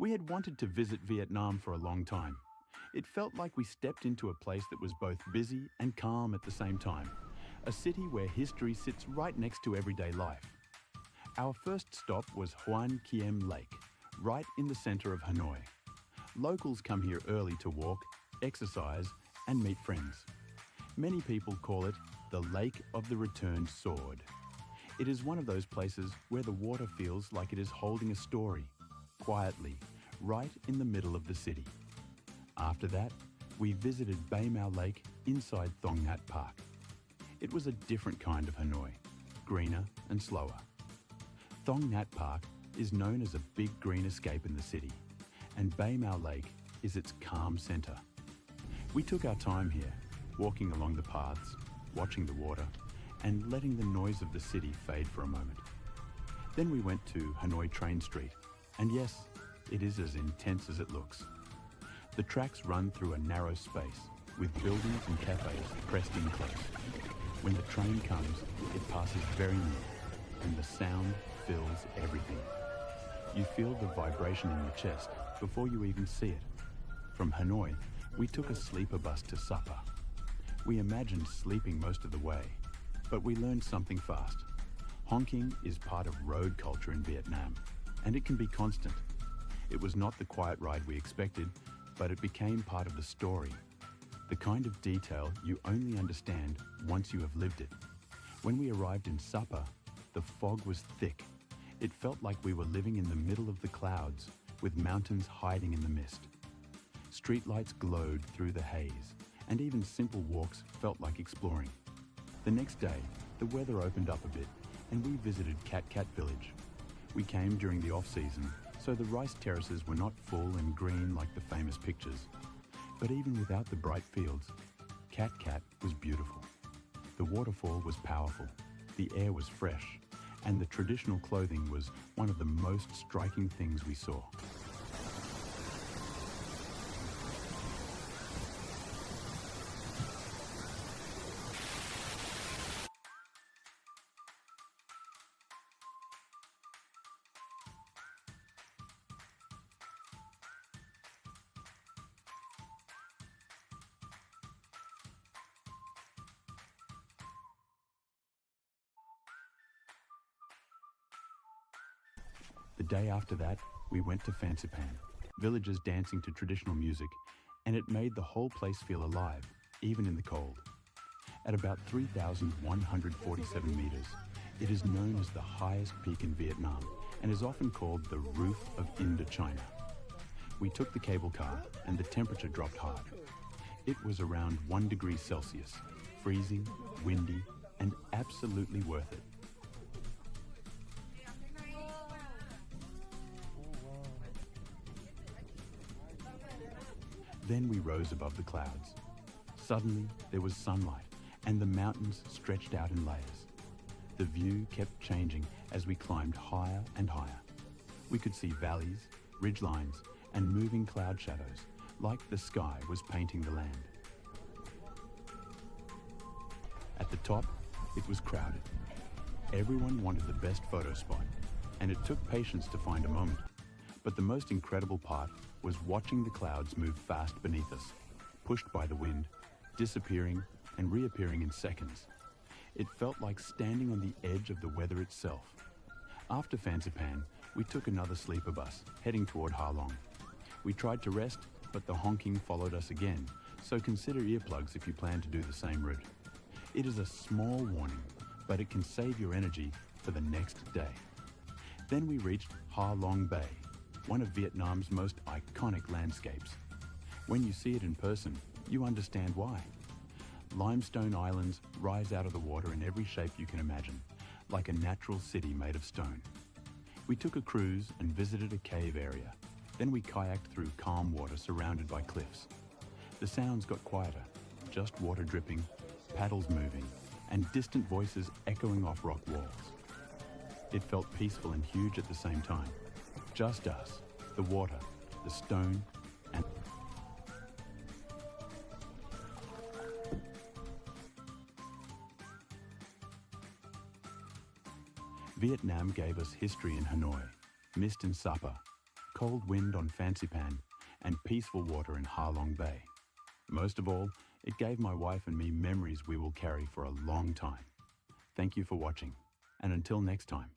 We had wanted to visit Vietnam for a long time. It felt like we stepped into a place that was both busy and calm at the same time. A city where history sits right next to everyday life. Our first stop was Hoan Kiem Lake, right in the center of Hanoi. Locals come here early to walk, exercise, and meet friends. Many people call it the Lake of the Returned Sword. It is one of those places where the water feels like it is holding a story, quietly, right in the middle of the city. After that, we visited Bay Mau Lake inside Thong Nhat Park. It was a different kind of Hanoi, greener and slower. Thong Nhat Park is known as a big green escape in the city, and Bay Mau Lake is its calm centre. We took our time here, walking along the paths, watching the water, and letting the noise of the city fade for a moment. Then we went to Hanoi Train Street, and yes, it is as intense as it looks. The tracks run through a narrow space, with buildings and cafes pressed in close. When the train comes, it passes very near, and the sound fills everything. You feel the vibration in your chest before you even see it. From Hanoi, we took a sleeper bus to Sapa. We imagined sleeping most of the way, but we learned something fast. Honking is part of road culture in Vietnam, and it can be constant. It was not the quiet ride we expected, but it became part of the story. The kind of detail you only understand once you have lived it. When we arrived in Sapa, the fog was thick. It felt like we were living in the middle of the clouds, with mountains hiding in the mist. Streetlights glowed through the haze, and even simple walks felt like exploring. The next day, the weather opened up a bit, and we visited Cat Cat Village. We came during the off-season, so the rice terraces were not full and green like the famous pictures. But even without the bright fields, Cat Cat was beautiful. The waterfall was powerful, the air was fresh, and the traditional clothing was one of the most striking things we saw. The day after that, we went to Fansipan, villagers dancing to traditional music, and it made the whole place feel alive, even in the cold. At about 3,147 meters, it is known as the highest peak in Vietnam and is often called the roof of Indochina. We took the cable car and the temperature dropped hard. It was around 1 degree Celsius, freezing, windy, and absolutely worth it. Then we rose above the clouds. Suddenly, there was sunlight, and the mountains stretched out in layers. The view kept changing as we climbed higher and higher. We could see valleys, ridgelines, and moving cloud shadows, like the sky was painting the land. At the top, it was crowded. Everyone wanted the best photo spot, and it took patience to find a moment. But the most incredible part was watching the clouds move fast beneath us, pushed by the wind, disappearing and reappearing in seconds. It felt like standing on the edge of the weather itself. After Fansipan, we took another sleeper bus, heading toward Ha Long. We tried to rest, but the honking followed us again, so consider earplugs if you plan to do the same route. It is a small warning, but it can save your energy for the next day. Then we reached Ha Long Bay, one of Vietnam's most iconic landscapes. When you see it in person, you understand why. Limestone islands rise out of the water in every shape you can imagine, like a natural city made of stone. We took a cruise and visited a cave area. Then we kayaked through calm water surrounded by cliffs. The sounds got quieter, just water dripping, paddles moving, and distant voices echoing off rock walls. It felt peaceful and huge at the same time. Just us, the water, the stone, and Vietnam gave us history in Hanoi, mist in Sapa, cold wind on Fansipan, and peaceful water in Halong Bay. Most of all, it gave my wife and me memories we will carry for a long time. Thank you for watching, and until next time.